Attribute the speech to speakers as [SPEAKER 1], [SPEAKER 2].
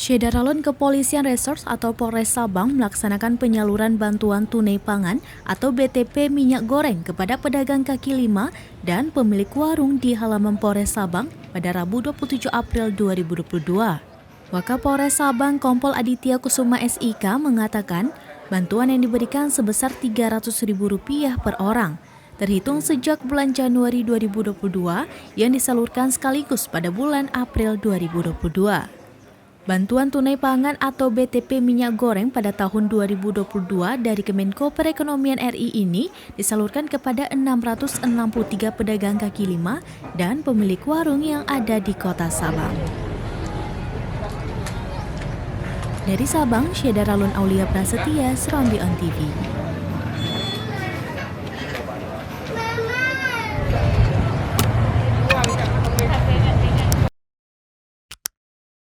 [SPEAKER 1] Syederalun Kepolisian Resource atau Polres Sabang melaksanakan penyaluran bantuan tunai pangan atau BTP minyak goreng kepada pedagang kaki lima dan pemilik warung di halaman Polres Sabang pada Rabu 27 April 2022. Wakapolres Sabang Kompol Aditya Kusuma SIK mengatakan bantuan yang diberikan sebesar Rp300.000 per orang, terhitung sejak bulan Januari 2022 yang disalurkan sekaligus pada bulan April 2022. Bantuan tunai pangan atau BTP minyak goreng pada tahun 2022 dari Kemenko Perekonomian RI ini disalurkan kepada 663 pedagang kaki lima dan pemilik warung yang ada di Kota Sabang. Dari Sabang, Syederalun Aulia Prasetya, Serambi On TV.